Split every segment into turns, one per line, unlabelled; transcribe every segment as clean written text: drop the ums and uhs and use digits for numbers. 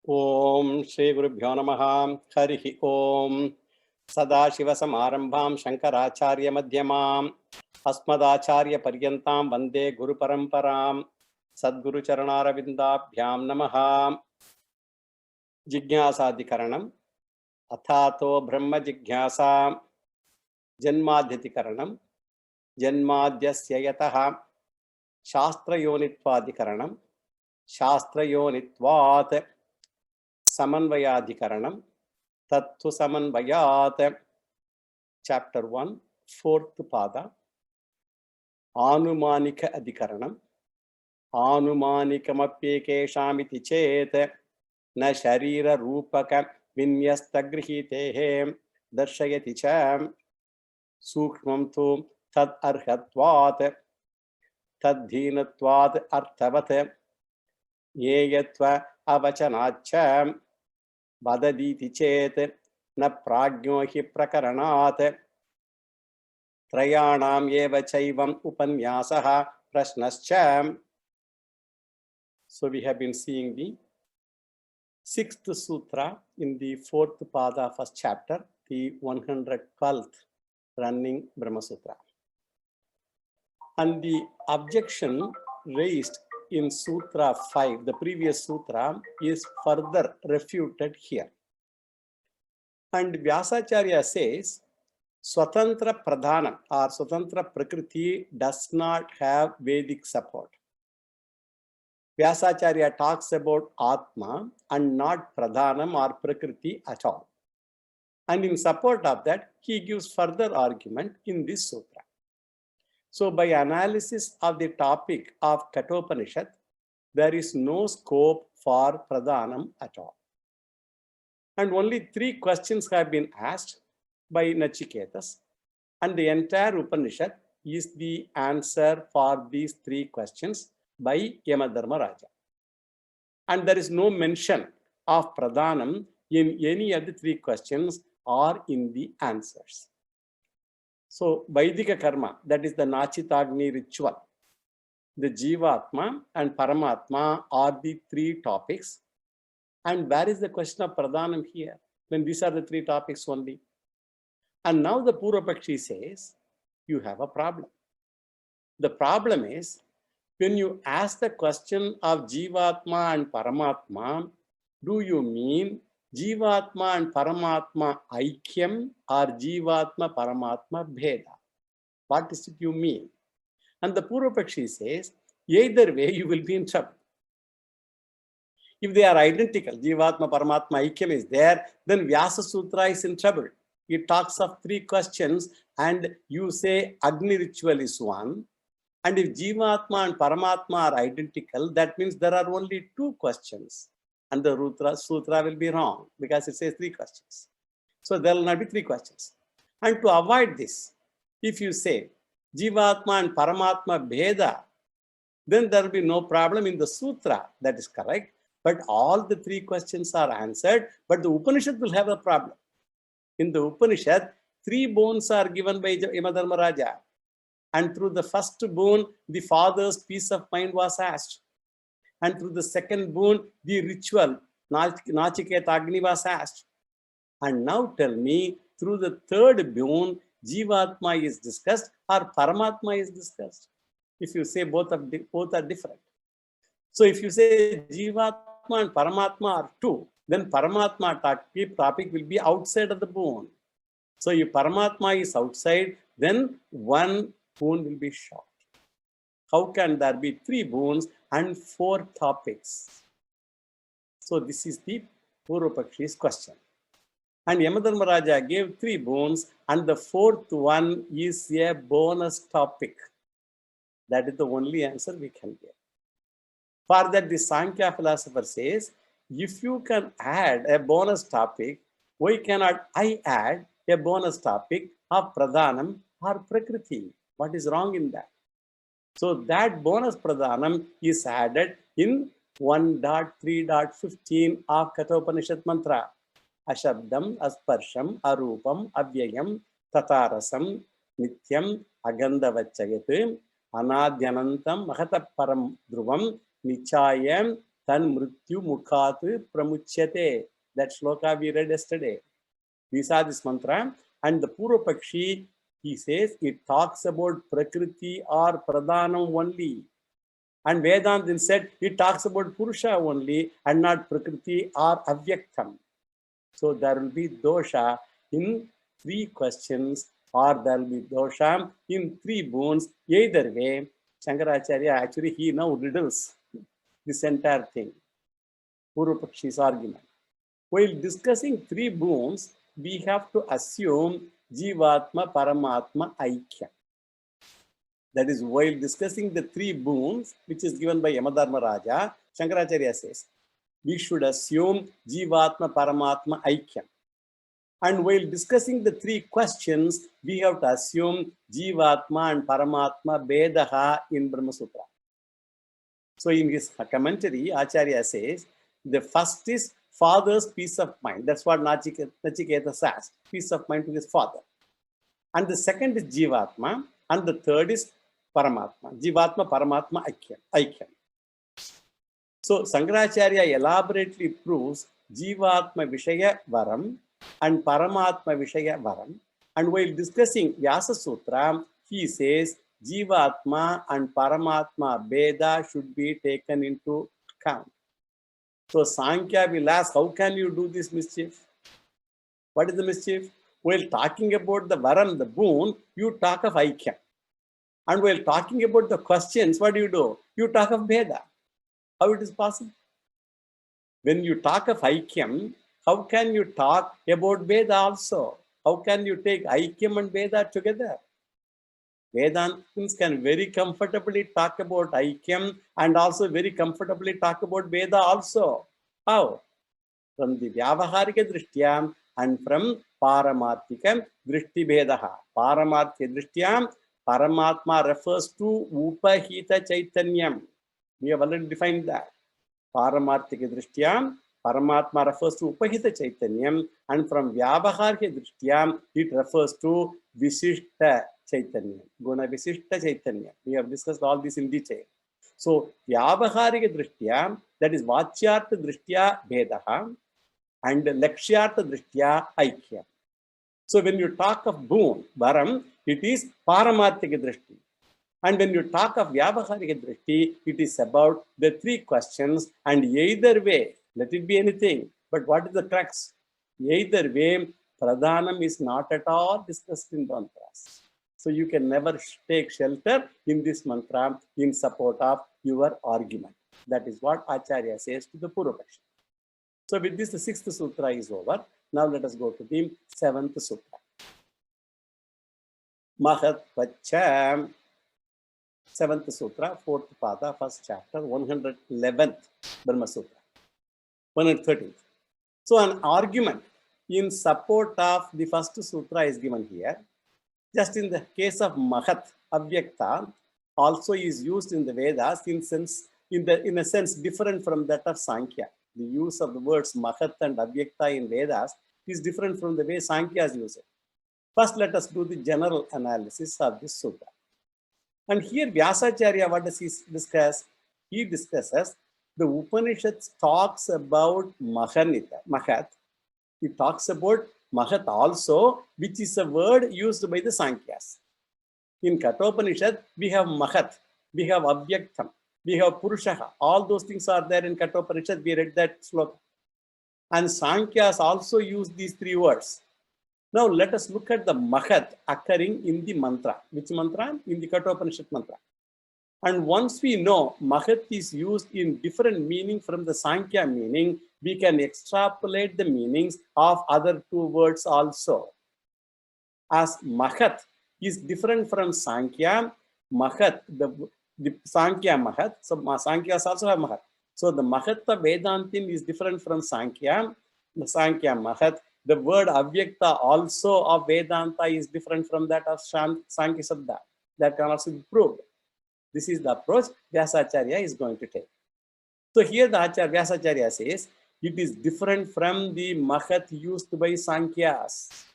ओम श्री गुरुभ्यो नमः। हरिः ओम। सदाशिवसमारंभां शंकराचार्य मध्यमाम् अस्मदाचार्यपर्यन्तां वन्दे गुरुपरम्परां। सद्गुरुचरणारविन्दाभ्यां नमः। जिज्ञासाधिकरणम् अथातो ब्रह्म जिज्ञासा जन्माद्यतिकरणम् जन्माद्यस्य यतः शास्त्रयोनित्वाधिकरणम् शास्त्रयोनित्वात् समन्वयाधिकरणम् तत्तु समन्वयात् चैप्टर 1 फोर्थ पाद आनुमानिक अधिकरणम् आनुमानिकमप्येकेषामिति चेत् न शरीर रूपक विन्यस्तगृहीतेः दर्शयति च सूक्ष्मं तु तद् अर्हत्वात् तद्धीनत्वात् अर्थवत् येयत्व अवचनाच्च वदतीति चेत् न प्राज्ञो हि प्रकरणात् त्रयाणाम् एव चैवम् उपन्यासः प्रश्नश्च. So we have been seeing the sixth sutra in the fourth pada first chapter, the 112th running Brahma Sutra. And the objection raised in Sutra 5, the previous sutra, is further refuted here. And Vyasacharya says, Swatantra Pradhanam or Swatantra Prakriti does not have Vedic support. Vyasacharya talks about Atma and not Pradhanam or Prakriti at all. And in support of that, he gives further argument in this sutra. So by analysis of the topic of Kathopanishad, there is no scope for Pradhanam at all. And only 3 questions have been asked by Nachiketas, and the entire Upanishad is the answer for these 3 questions by Yamadharmaraja. And there is no mention of Pradhanam in any of the 3 questions or in the answers. So Vaidika Karma, that is the Nachitagni ritual, the Jivatma and Paramatma are the 3 topics. And where is the question of Pradhanam here, when these are the 3 topics only? And now the Purvapakshi says, you have a problem. The problem is, when you ask the question of Jivatma and Paramatma, do you mean Jivatma and Paramatma Aikyam or Jivatma Paramatma Bheda? What is it you mean? And the Purvapakshi says, either way you will be in trouble. If they are identical, Jivatma Paramatma Aikyam is there, then Vyasa Sutra is in trouble. It talks of 3 questions and you say Agni ritual is one. And if Jivatma and Paramatma are identical, that means there are only 2 questions. And the Sutra will be wrong because it says 3 questions. So there will not be 3 questions. And to avoid this, if you say Jivatma and Paramatma Bheda, then there will be no problem in the Sutra. That is correct. But all the 3 questions are answered, but the Upanishad will have a problem. In the Upanishad, 3 boons are given by Yamadharmaraja. And through the first boon, the father's peace of mind was asked. And through the second boon, the ritual, Nachiketa Agni was asked. And now tell me, through the third boon, Jivatma is discussed or Paramatma is discussed. If you say both are different. So if you say Jivatma and Paramatma are 2, then Paramatma topic will be outside of the boon. So if Paramatma is outside, then 1 boon will be short. How can there be 3 boons and 4 topics? So this is the Purvapakshi's question. And Yamadharmaraja gave 3 boons and the 4th one is a bonus topic. That is the only answer we can give. For that, the Sankhya philosopher says, if you can add a bonus topic, why cannot I add a bonus topic of Pradhanam or Prakriti? What is wrong in that? So that bonus Pradhanam is added in 1.3.15 of Kathopanishad mantra. Ashabdam, Asparsham, Arupam, Avyayam, Tatarasam, Nityam, Agandavachayat, Anadyanantam, Mahataparam Dhruvam, Nichayam, Tan mrityu mukhat pramuchyate. That shloka we read yesterday. We saw this mantra, and the Purva Pakshi, he says it talks about Prakriti or Pradhanam only. And Vedanta then said it talks about Purusha only and not Prakriti or Avyaktam. So there will be dosha in 3 questions, or there will be dosha in 3 boons. Either way, Shankaracharya actually he now riddles this entire thing. Purva Pakshi's argument. While discussing 3 boons, we have to assume Jivatma Paramatma Aikya. That is, while discussing the 3 boons, which is given by Yamadharma Raja, Shankaracharya says, we should assume Jivatma Paramatma Aikya. And while discussing the 3 questions, we have to assume Jivatma and Paramatma Bedaha in Brahma Sutra. So in his commentary, Acharya says, the first is father's peace of mind. That's what Nachiketa says, peace of mind to his father. And the second is Jivatma. And the third is Paramatma. Jivatma, Paramatma, Aikyam. So Shankaracharya elaborately proves Jivatma Vishaya Varam and Paramatma Vishaya Varam. And while discussing Vyasa Sutra, he says Jivatma and Paramatma Beda should be taken into account. So Sankhya will ask, how can you do this mischief? What is the mischief? While talking about the Varam, the boon, you talk of Aikyam. And while talking about the questions, what do? You talk of Beda. How it is possible? When you talk of Aikyam, how can you talk about Veda also? How can you take Aikyam and Veda together? Vedantins can very comfortably talk about Aikyam and also very comfortably talk about Veda also. How? From the Vyavaharika Drishtya and from Paramarthika Drishti Vedaha. Paramarthika Drishtya, Paramatma refers to Upahita Chaitanyam. We have already defined that. Paramarthika Drishtya, Paramatma refers to Upahita Chaitanyam, and from Vyavaharika Drishtya, it refers to Visishta Chaitanyam, Guna Visishta Chaitanyam. We have discussed all this in detail. So, Vyavaharika Drishtya, that is Vachyartha Drishtya Vedaha, and Lakshyartha Drishtya Aikyam. So, when you talk of boon, Varam, it is Paramarthika Drishti. And when you talk of Vyavaharika Drishti, it is about the 3 questions, and either way, let it be anything, but what is the crux? Either way, Pradhanam is not at all discussed in mantras. So you can never take shelter in this mantra in support of your argument. That is what Acharya says to the Purva Paksha. So with this, the 6th sutra is over. Now let us go to the 7th sutra. Mahat Vacha. 7th Sutra, 4th Pada, 1st chapter, 111th Brahma Sutra, 113th. So an argument in support of the 1st Sutra is given here. Just in the case of Mahat, Avyakta, also is used in the Vedas in a sense different from that of Sankhya. The use of the words Mahat and Avyakta in Vedas is different from the way Sankhya uses it. First, let us do the general analysis of this Sutra. And here Vyasacharya, what does he discuss? He discusses the Upanishads talks about Mahat. He talks about Mahat also, which is a word used by the Sankhyas. In Kathopanishad, we have Mahat, we have Avyaktam, we have Purushaha. All those things are there in Kathopanishad. We read that sloka. And Sankhya's also use these 3 words. Now let us look at the Mahat occurring in the mantra. Which mantra? In the Kathopanishad mantra. And once we know Mahat is used in different meaning from the Sankhya meaning, we can extrapolate the meanings of other 2 words also. As Mahat is different from Sankhya, Mahat, the Sankhya Mahat, so Sankhya's also have Mahat. So the Mahatta Vedantin is different from Sankhya, the Sankhya Mahat. The word Avyakta also of Vedanta is different from that of Sankhya Sabda. That can also be proved. This is the approach Vyasacharya is going to take. So here the Vyasacharya says, it is different from the Mahat used by Sankhyas.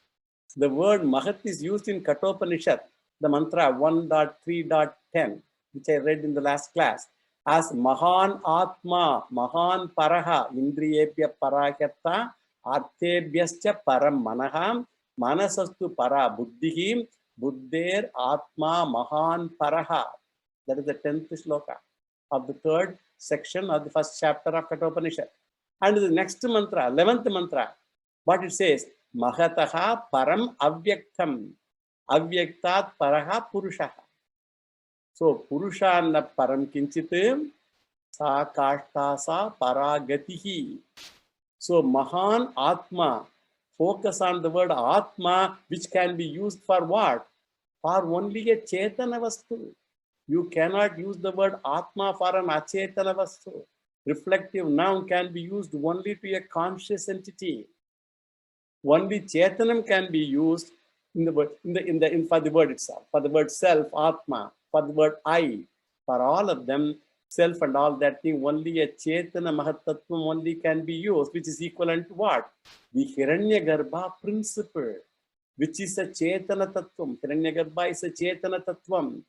The word Mahat is used in Kathopanishad, the mantra 1.3.10, which I read in the last class. as Mahan Atma, Mahan Paraha, Indriyebhya Parakyatta, Arthebhyascha Param Manaha, Manasastu Para Buddhihim, Buddher Atma Mahan Paraha. That is the 10th shloka of the 3rd section of the 1st chapter of Kathopanishad. And the next mantra, 11th mantra, what it says, Mahataha Param Avyaktam, Avyaktat Paraha Purushaha. So Purushanna Param Kinchitim, Sa Kashta Sa Paragatihi. So Mahan Atma, focus on the word Atma, which can be used for what? For only a Chetana Vastu. You cannot use the word Atma for an Achetana Vastu. Reflective noun can be used only to a conscious entity. Only Chetanam can be used in the word, for the word itself, for the word self, Atma, for the word I. For all of them, self and all that thing, only a Chetana Mahatattvam only can be used, which is equivalent to what? The Hiranyagarbha principle, which is a Chetana Tattvam. Hiranyagarbha is a Chetana Tattvam.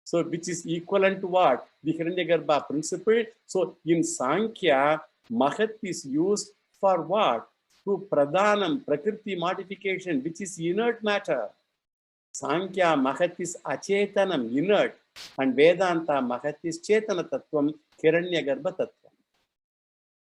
So, which is equivalent to what? The Hiranyagarbha principle. So, in Sankhya, Mahat is used for what? To Pradhanam, Prakriti modification, which is inert matter. Sankhya Mahat is Achetanam, inert. And Vedanta Mahat is Chetana Tattvam, Hiranyagarbha Tattvam.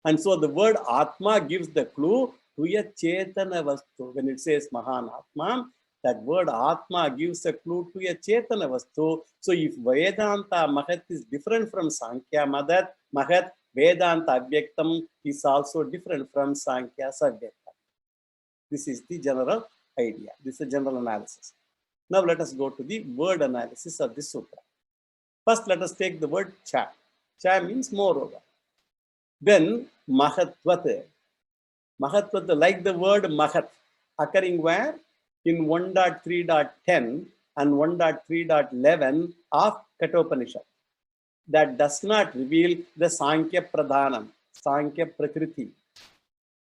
And so the word Atma gives the clue to a Chetana Vastu. When it says Mahan Atma, that word Atma gives a clue to a Chetana Vastu. So if Vedanta Mahat is different from Sankhya Mahat, Vedanta Avyaktam is also different from Sankhya Avyaktam. This is the general idea. This is a general analysis. Now let us go to the word analysis of this sutra. First, let us take the word Cha. Cha means moreover. Then Mahatvat. Mahatvat, like the word Mahat, occurring where? In 1.3.10 and 1.3.11 of Kathopanishad. That does not reveal the Sankhya Pradhanam, Sankhya Prakriti.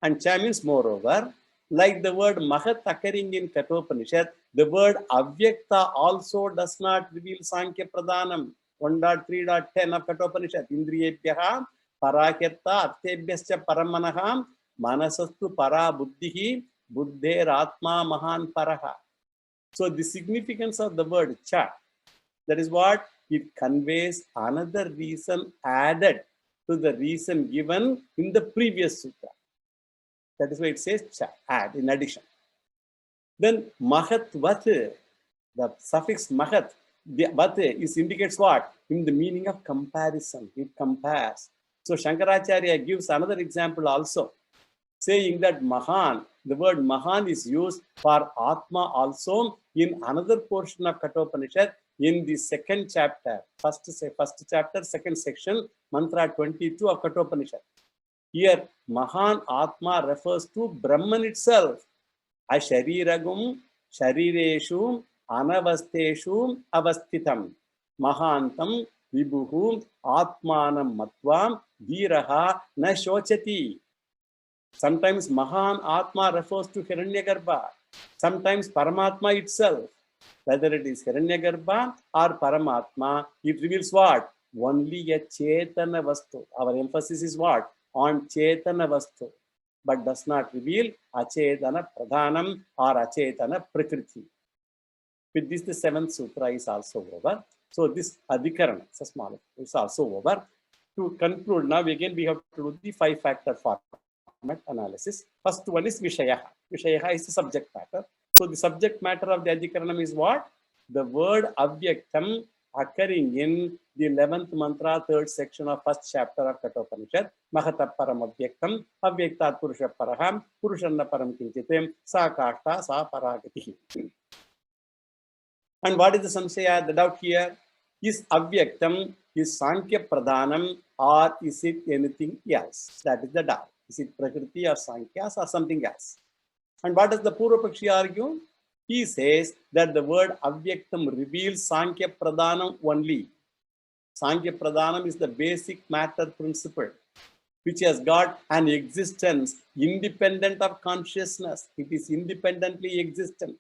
And Cha means moreover. Like the word Mahat occurring in Kathopanishad, the word Avyakta also does not reveal Sankhya Pradhanam. 1.3.10 of Kathopanishad. Indriyebhyaha Parakyatta Arthebhyascha Paramanaha Manasastu Para Buddhihi Buddher Atma Mahan Paraha. So the significance of the word Cha, that is what it conveys another reason added to the reason given in the previous sutra. That is why it says Cha, add, in addition. Then Mahatvat, the suffix Mahat, the Vat indicates what? In the meaning of comparison. It compares. So Shankaracharya gives another example also, saying that Mahan, the word Mahan is used for Atma also in another portion of Kathopanishad in the 2nd chapter, first chapter, 2nd section, mantra 22 of Kathopanishad. Here, Mahan Atma refers to Brahman itself. Ashariragum, Sharireshu, Anavasteshu, Avasthitam. Mahantam, Vibhuhu, Atmanam Matvam, Viraha, Na Shochati. Sometimes Mahan Atma refers to Hiranyagarbha. Sometimes Paramatma itself. Whether it is Hiranyagarbha or Paramatma, it reveals what? Only a Chetana Vastu. Our emphasis is what? On Chetana Vastu. But does not reveal Achetana Pradhanam or Achetana Prakriti. With this, the 7th sutra is also over. So this Adhikarana, it's a small, is also over. To conclude, now again we have to do the 5-factor format analysis. First one is Vishayaha. Vishayaha is the subject matter. So the subject matter of the Adhikaranam is what? The word Avyaktam occurring in the 11th mantra, 3rd section of 1st chapter of Kathopanishad. Mahata Param Avyaktam, Avyaktat Purusha Paraham, Purushanna Param Kinchitim, Sa Kashta, Sa Paragatihi. And what is the samshaya, the doubt here? Is Avyaktam, is Sankhya Pradhanam, or is it anything else? That is the doubt. Is it Prakriti or Sankhya or something else? And what does the Purvapakshi argue? He says that the word Avyaktam reveals Sankhya Pradhanam only. Sankhya Pradhanam is the basic matter principle, which has got an existence independent of consciousness. It is independently existent.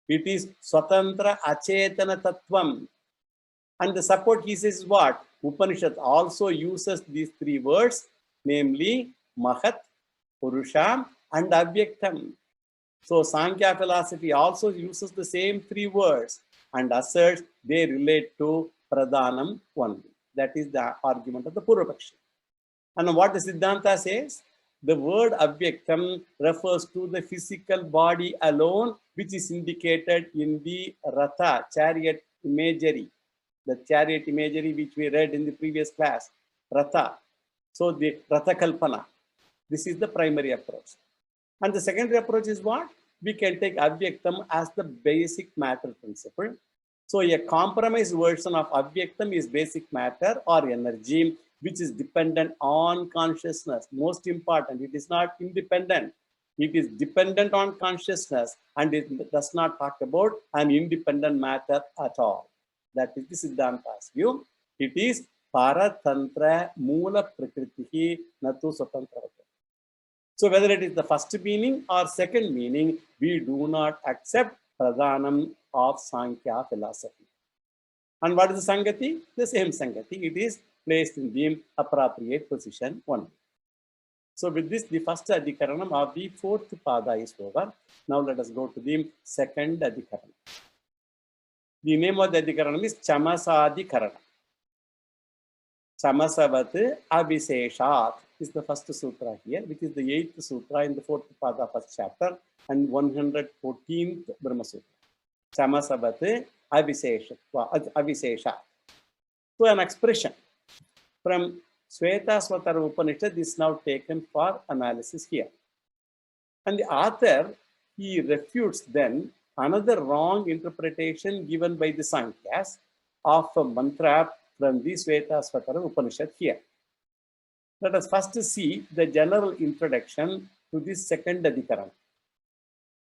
It is Swatantra Achetana Tattvam. And the support he says is what? Upanishad also uses these three words, namely Mahat, Purusha, and Avyaktam. So Sankhya philosophy also uses the same three words and asserts they relate to Pradhanam only. That is the argument of the Purvapakshi. And what the Siddhanta says, the word Avyaktam refers to the physical body alone, which is indicated in the Ratha, chariot imagery. The chariot imagery which we read in the previous class, Ratha. So the Ratha Kalpana. This is the primary approach. And the secondary approach is what? We can take Avyaktam as the basic matter principle. So a compromised version of Avyaktam is basic matter or energy, which is dependent on consciousness. Most important, it is not independent. It is dependent on consciousness, and it does not talk about an independent matter at all. That is the Siddhanta's view. It is Paratantra Moola Prakritihi Natu Swatantra. So whether it is the first meaning or second meaning, we do not accept Pradhanam of Sankhya philosophy. And what is the Sangati? The same Sangati. It is placed in the appropriate position only. So with this, the first Adhikaranam of the fourth Pada is over. Now let us go to the second Adhikaranam. The name of the Adhikaranam is Chamasadhikaranam. Chamasavat Abhiseshat is the first sutra here, which is the 8th sutra in the 4th Pada, first chapter, and 114th Brahma Sutra. Chamasavat Abhiseshat. So an expression from Shvetasvatara Upanishad is now taken for analysis here. And the author, he refutes then another wrong interpretation given by the Sankhyas of a mantra from the Shvetasvatara Upanishad here. Let us first see the general introduction to this second Adhikaranam.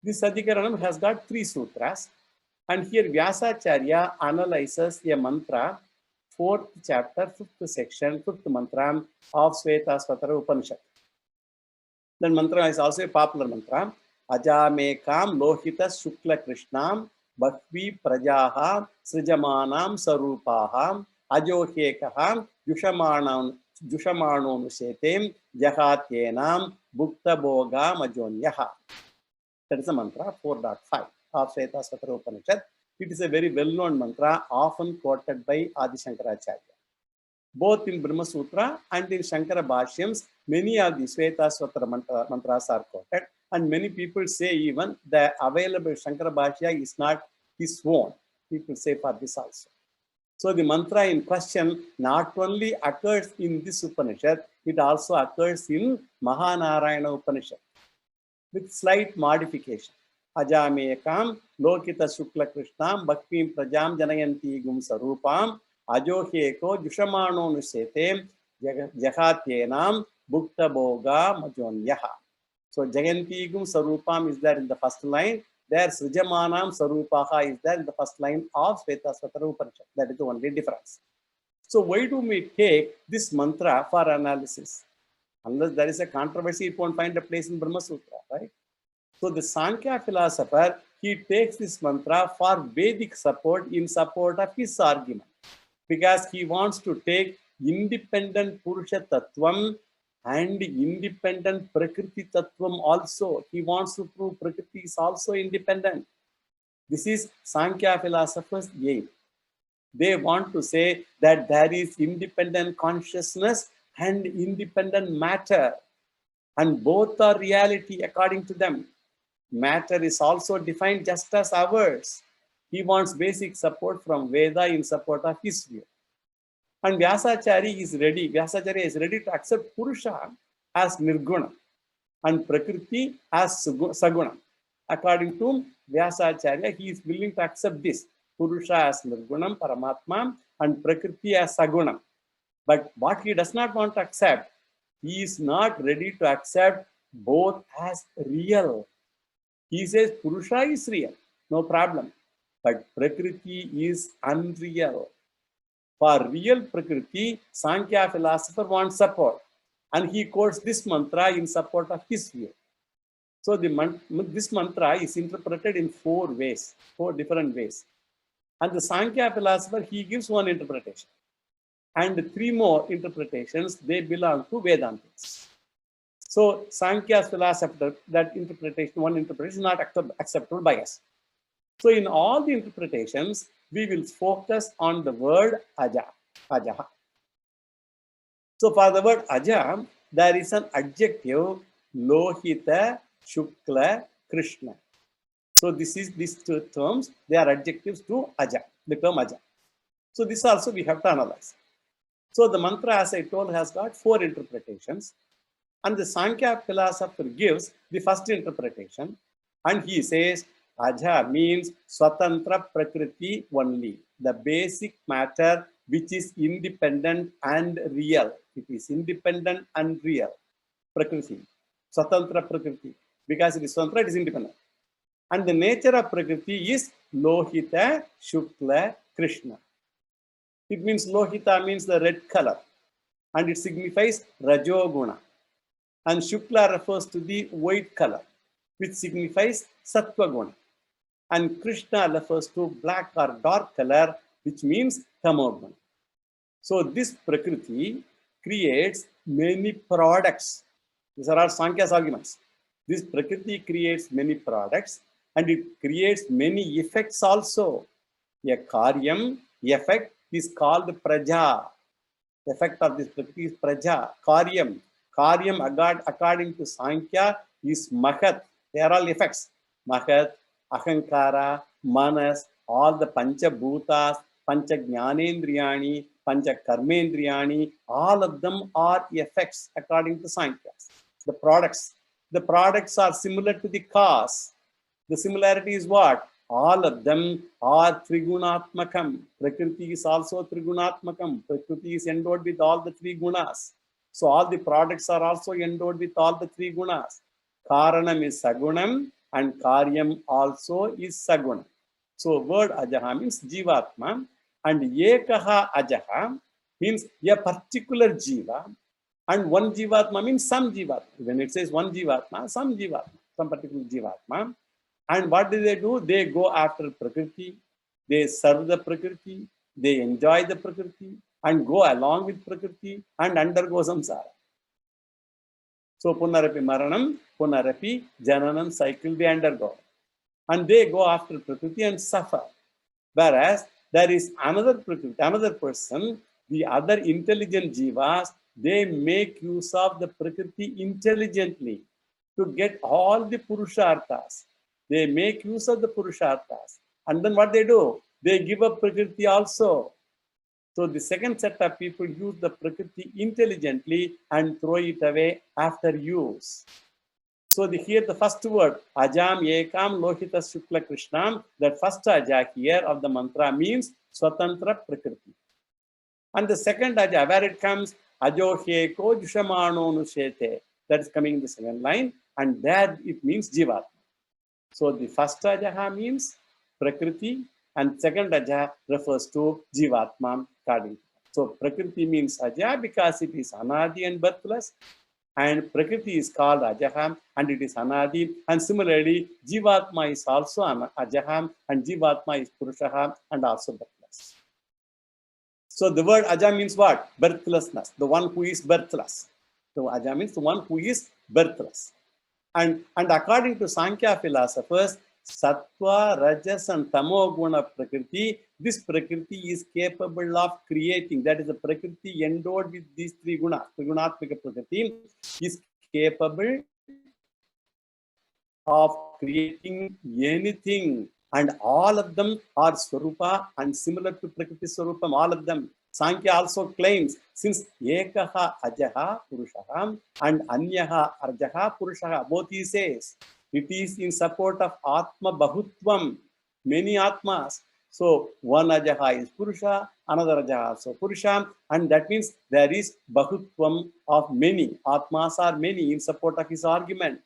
This Adhikaranam has got 3 sutras, and here Vyasacharya analyzes a mantra, 4th chapter, 5th section, 5th mantra of Shvetasvatara Upanishad. That mantra is also a popular mantra. Ajamekam lohita shukla krishnam bhakvi prajaha srijamanam sarupaham ajohekaham Jushamanonushetem Jahatyenam Bhukta Boga Majonyaha. That is a mantra 4.5 of Shvetasvatara Upanishad. It is a very well-known mantra, often quoted by Adi Shankaracharya. Both in Brahma Sutra and in Shankara Bhashyams, many of the Shvetasvatara mantras are quoted, and many people say even the available Shankara Bhashya is not his own. People say for this also. So the mantra in question not only occurs in this Upanishad, it also occurs in Mahanarayana Upanishad with slight modification. Ajamekam lokita shukla krishnam bhaktim prajam janayanti gum sarupam ajoheko jushamano nusete jahatyenam bhukta boga majonyaha. So jayanti gum sarupam is there in the first line. There Srijamanam Sarupaha is there in the first line of Shvetasvatara Upanishad. That is the only difference. So why do we take this mantra for analysis? Unless there is a controversy, it won't find a place in Brahma Sutra, right? So the Sankhya philosopher, he takes this mantra for Vedic support in support of his argument. Because he wants to take independent Purusha Tattvam and independent Prakriti Tattvam also. He wants to prove Prakriti is also independent. This is Sankhya philosophers' aim. They want to say that there is independent consciousness and independent matter, and both are reality according to them. Matter is also defined just as ours. He wants basic support from Veda in support of his view. And Vyasacharya is ready to accept Purusha as Nirguna and Prakriti as Saguna. According to Vyasacharya, he is willing to accept this. Purusha as Nirgunam, Paramatma, and Prakriti as Sagunam. But what he does not want to accept, he is not ready to accept both as real. He says Purusha is real, no problem. But Prakriti is unreal. For real Prakriti, Sankhya philosopher wants support. And he quotes this mantra in support of his view. So this mantra is interpreted in 4 different ways. And the Sankhya philosopher, he gives one interpretation. and three more interpretations, they belong to Vedantics. So Sankhya's philosophy, that interpretation, one interpretation is not acceptable by us. So in all the interpretations, we will focus on the word aja, ajaha. So for the word aja, there is an adjective lohita, shukla, krishna. So these two terms, they are adjectives to aja, the term aja. So this also we have to analyze. So the mantra, as I told, has got four interpretations. And the Sankhya philosopher gives the first interpretation. And he says, Aja means Swatantra Prakriti only, the basic matter which is independent and real. It is independent and real. Prakriti, Swatantra Prakriti. Because it is Swatantra, it is independent. And the nature of Prakriti is Lohita, Shukla, Krishna. It means Lohita means the red color. And it signifies Rajoguna. And Shukla refers to the white color, which signifies Sattva Guna. And Krishna refers to black or dark color, which means Tamoguna. So this Prakriti creates many products. These are all Sankhya's arguments. This Prakriti creates many products and it creates many effects also. A Karyam effect is called Praja. The effect of this Prakriti is Praja, Karyam. Karyam, according to Sankhya, is Mahat. They are all effects. Mahat, Ahankara, Manas, all the Pancha Bhutas, Pancha Jnanendriyani, Pancha Karmendriyani, all of them are effects according to Sankhya. The products are similar to the cause. The similarity is what? All of them are Trigunatmakam. Prakriti is also Trigunatmakam. Prakriti is endowed with all the three gunas. So all the products are also endowed with all the three gunas. Karanam is Sagunam and Karyam also is Sagunam. So word Ajaha means Jivatma and Ekaha Ajaha means a particular Jiva and one Jivatma means some Jivatma. When it says one Jivatma, some Jivatma, some particular Jivatma. And what do? They go after Prakriti, they serve the Prakriti, they enjoy the Prakriti and go along with Prakriti and undergo samsara. So Punarapi Maranam, Punarapi Jananam cycle they undergo. And they go after Prakriti and suffer. Whereas there is another Prakriti, another person, the other intelligent jivas, they make use of the Prakriti intelligently to get all the Purusharthas. They make use of the Purusharthas. And then what they do? They give up Prakriti also. So the second set of people use the Prakriti intelligently and throw it away after use. So here the first word, Ajam Ekam Lohita Shukla Krishnam, that first Aja here of the mantra means Swatantra Prakriti. And the second Aja, where it comes, Ajoheko Jushamano Nushete, that is coming in the second line, and there it means Jivatma. So the first Ajaha means Prakriti, and second Aja refers to Jivatma. So Prakriti means Aja because it is Anadi and birthless, and Prakriti is called Ajaham and it is Anadi. And similarly, Jivatma is also Ajaham and Jivatma is Purushaham and also birthless. So the word Aja means what? Birthlessness, the one who is birthless. So Aja means the one who is birthless. And according to Sankhya philosophers, Sattva, Rajas and Tamo Guna Prakriti, this Prakriti is capable of creating, that is the Prakriti endowed with these three gunas, Trigunatmika Prakriti is capable of creating anything, and all of them are Swarupa and similar to Prakriti Swarupam, all of them. Sankhya also claims, since Ekaha Ajaha Purushaha and Anyaha Arjaha Purushaha, both he says, it is in support of Atma Bahutvam, many Atmas. So one Ajaha is Purusha, another Ajaha also Purusha, and that means there is Bahutvam of many. Atmas are many in support of his argument.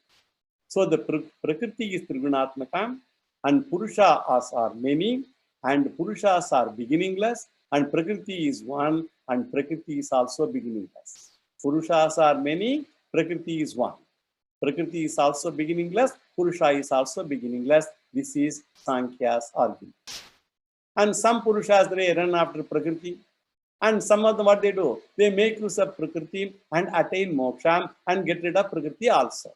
So the Prakriti is Trigunatmakam and Purushas are many and Purushas are beginningless and Prakriti is one and Prakriti is also beginningless. Purushas are many, Prakriti is one. Prakriti is also beginningless, Purusha is also beginningless. This is Sankhya's argument. And some Purushas, they run after Prakriti And some of them, what they do? They make use of Prakriti and attain moksha and get rid of Prakriti also.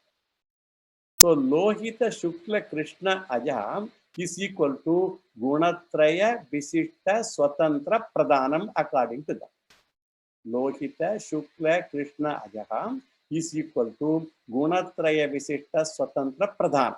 So Lohita Shukla Krishna Aja is equal to Gunatraya Visishta Swatantra Pradhanam according to that. Lohita Shukla Krishna Aja is equal to Gunatraya Visishta Swatantra Pradhanam.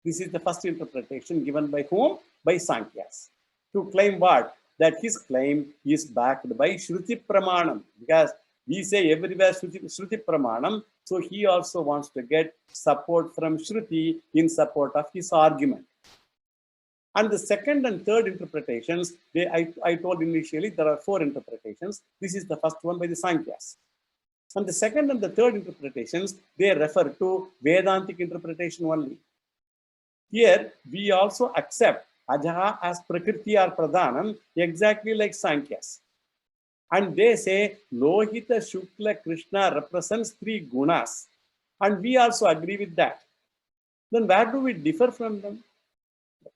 This is the first interpretation given by whom? By Sankhyas. To claim what? That his claim is backed by Shruti Pramanam. Because we say everywhere Shruti Pramanam, so he also wants to get support from Shruti in support of his argument. And the second and third interpretations, I told initially there are 4 interpretations. This is the first one by the Sankhyas. And the second and the third interpretations, they refer to Vedantic interpretation only. Here, we also accept Ajaha as Prakriti or Pradhanam, exactly like Sankhya's. And they say Lohita Shukla Krishna represents 3 gunas. And we also agree with that. Then where do we differ from them?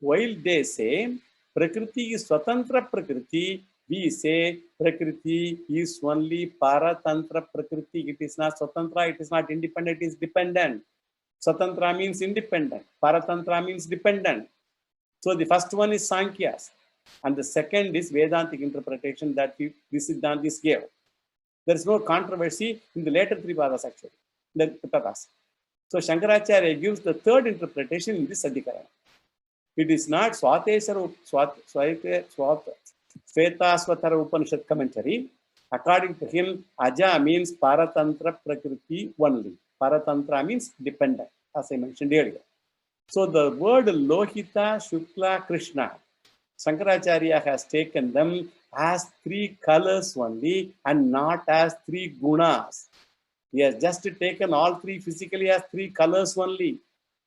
While they say Prakriti is Swatantra Prakriti, we say Prakriti is only Paratantra Prakriti. It is not Swatantra, it is not independent, it is dependent. Swatantra means independent. Paratantra means dependent. So the first one is Sankhyas. And the second is Vedantic interpretation that this Siddhantis gave. There is no controversy in the later 3 padas actually. The padas. So Shankaracharya gives the third interpretation in this Adhikarana. It is not Swataswatara Upanishad commentary. According to him, Aja means Paratantra Prakriti only. Paratantra means dependent, as I mentioned earlier. So the word Lohita, Shukla, Krishna, Shankaracharya has taken them as 3 colors only and not as 3 gunas. He has just taken all 3 physically as 3 colors only.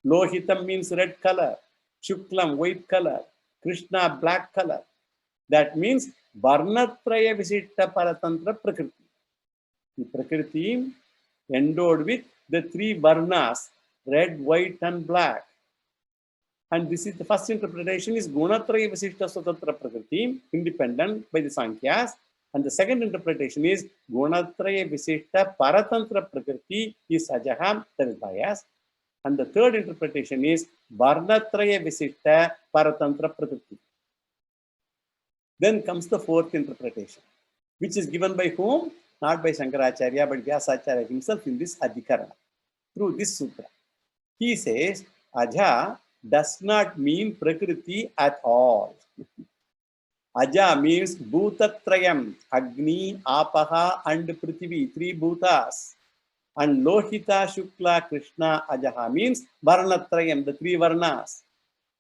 Lohitam means red color, Shuklam white color, Krishna black color. That means Varnatraya Vishitta Paratantra Prakriti. The Prakriti endowed with the 3 varnas, red, white and black. And this is the first interpretation is Gunatraya Visishta Swatantra Prakriti, independent by the Sankhyas. And the second interpretation is Gunatraya Visishta Paratantra Prakriti is Ajaha, that is bias. And the third interpretation is Varnatraya Visishta Paratantra Prakriti. Then comes the fourth interpretation, which is given by whom? Not by Shankaracharya, but Vyasacharya himself in this Adhikarana, through this sutra. He says, Aja does not mean Prakriti at all. Aja means Bhutatrayam, Agni, Apaha and Prithvi, 3 bhutas. And Lohita, Shukla, Krishna, Ajaha means Varnatrayam, the 3 varnas.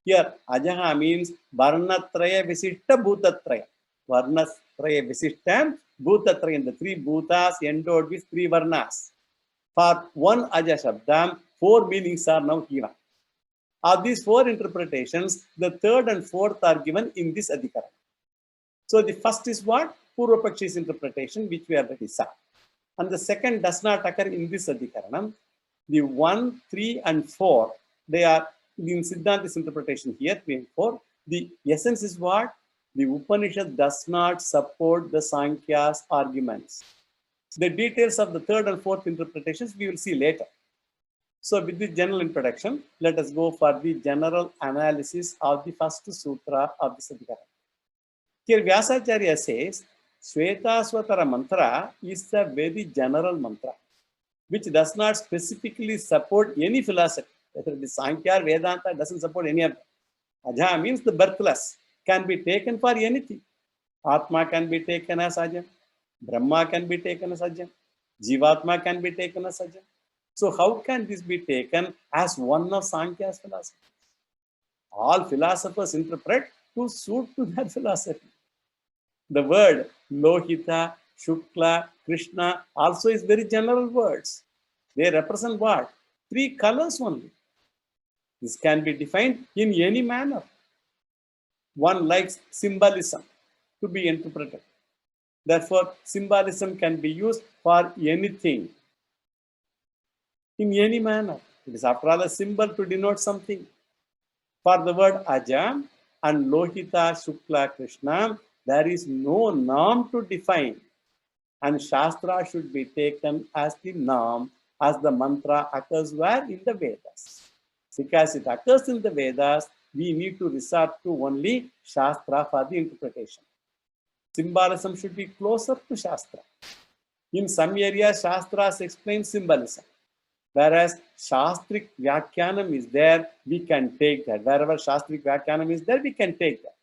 Here, Ajaha means Varnatraya Visishta Bhutatrayam. Varnatraya Visishta Bhutatrayam, the 3 bhutas endowed with 3 varnas. For one Aja Shabdam, 4 meanings are now given. Of these 4 interpretations, the third and fourth are given in this Adhikarana. So the first is what? Purvapakshi's interpretation, which we already saw. And the second does not occur in this Adhikaranam. The 1, 3 and 4, they are in Siddhanta's interpretation here, 3 and 4. The essence is what? The Upanishad does not support the Sankhyas arguments. The details of the third and fourth interpretations we will see later. So with this general introduction, let us go for the general analysis of the first sutra of this Adhikarana. Here Vyasacharya says, Svetaswatara mantra is a very general mantra, which does not specifically support any philosophy. Whether it is Sankhya or Vedanta, doesn't support any of them. Aja means the birthless, can be taken for anything. Atma can be taken as Aja, Brahma can be taken as Aja, Jivatma can be taken as Aja. So how can this be taken as one of Sankhya's philosophy? All philosophers interpret to suit to their philosophy. The word Lohita, Shukla, Krishna also is very general words. They represent what? 3 colors only. This can be defined in any manner. One likes symbolism to be interpreted. Therefore, symbolism can be used for anything, in any manner. It is after all a symbol to denote something. For the word Aja and Lohita, Shukla, Krishna, there is no norm to define, and Shastra should be taken as the norm, as the mantra occurs where? In the Vedas. Because it occurs in the Vedas, we need to resort to only Shastra for the interpretation. Symbolism should be closer to Shastra. In some areas, Shastras explain symbolism. Whereas Shastric Vyakhyanam is there, we can take that. Wherever Shastric Vyakhyanam is there, we can take that.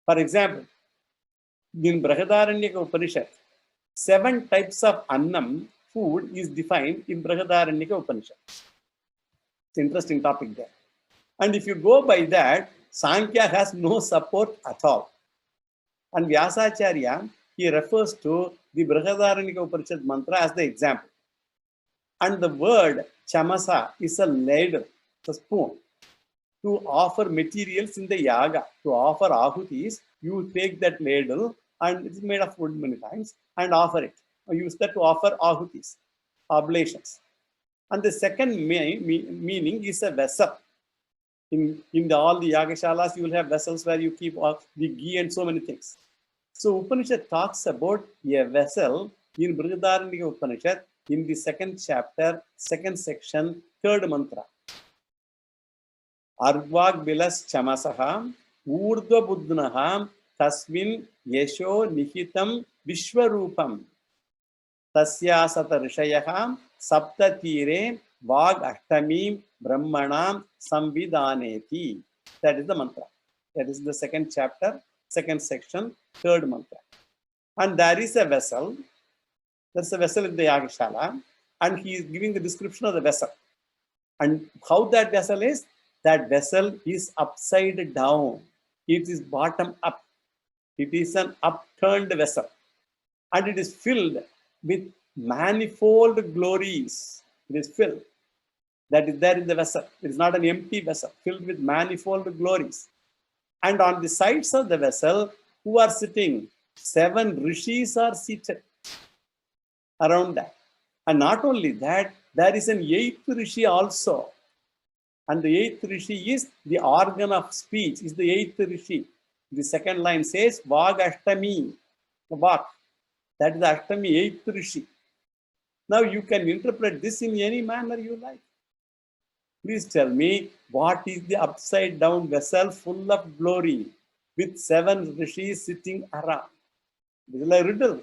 For example, in Brihadaranyaka Upanishad, 7 types of annam, food, is defined in Brihadaranyaka Upanishad. It's an interesting topic there. And if you go by that, Sankhya has no support at all. And Vyasacharya, he refers to the Brihadaranyaka Upanishad mantra as the example. And the word chamasa is a ladle, a spoon, to offer materials in the yaga, to offer ahutis. You take that ladle, and it's made of wood many times, and offer it. Use that to offer ahutis, oblations. And the second meaning is a vessel. In all the yagashalas, you will have vessels where you keep the ghee and so many things. So Upanishad talks about a vessel in Brihadaranyaka Upanishad in the 2nd chapter, 2nd section, 3rd mantra. Arvag bilas chamasaha urdva buddhnaha tasmin yesho nihitam vishwarupam tasyasata rishayah sapta tire vag ashtami brahmanam samvidhaneti. That is the mantra. That is the 2nd chapter, 2nd section, 3rd mantra. And there is a vessel. There's a vessel in the Yagashala, and he is giving the description of the vessel. And how that vessel is? That vessel is upside down. It is bottom up. It is an upturned vessel. And it is filled with manifold glories. It is filled. That is there in the vessel. It is not an empty vessel, filled with manifold glories. And on the sides of the vessel, who are sitting? 7 rishis are seated around that. And not only that, there is an 8th rishi also. And the 8th rishi is the organ of speech, is the 8th rishi. The 2nd line says, Vag Ashtami, the Vag. That is the Ashtami, 8th rishi. Now you can interpret this in any manner you like. Please tell me, what is the upside down vessel full of glory with 7 rishis sitting around? This is like a riddle.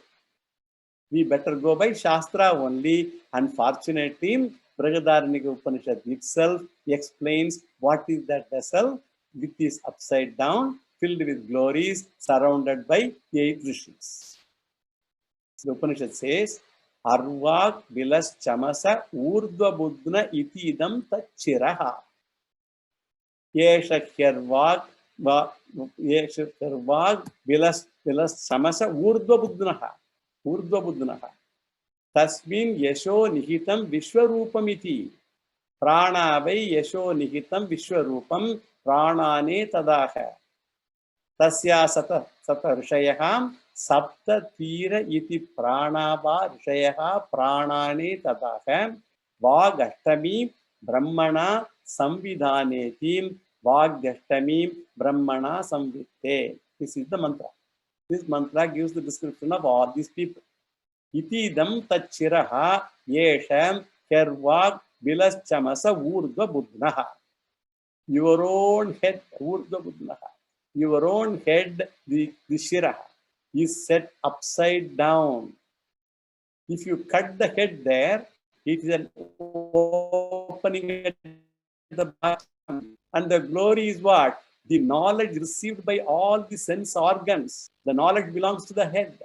We better go by Shastra only. Unfortunately, Brihadaranyaka Upanishad itself explains what is that vessel which is upside down, filled with glories, surrounded by 8 rishis. The Upanishad says, Arvak bilas chamasa urdva buddhna itidam tachiraha. Yesha hervak bilas chamasa urdva buddhnaha. Urdva buddhnaha. Tasmin yesho nihitam vishwarupamiti. Prana vai yesho nihitam vishwarupam pranane tadaha. Tasya sata rishayaham sapta tira iti pranava rishayah pranane tadaha. Vag ashtami brahmana samvidhaneti. Vag ashtami brahmana samvitte. This is the mantra. This mantra gives the description of all these people. Itidam tachiraha yesham kervag bilas chamasa urdva buddhnaha. Your own head, urdva buddhnaha. Your own head, the shiraha, is set upside down. If you cut the head there, it is an opening at the bottom. And the glory is what? The knowledge received by all the sense organs. The knowledge belongs to the head.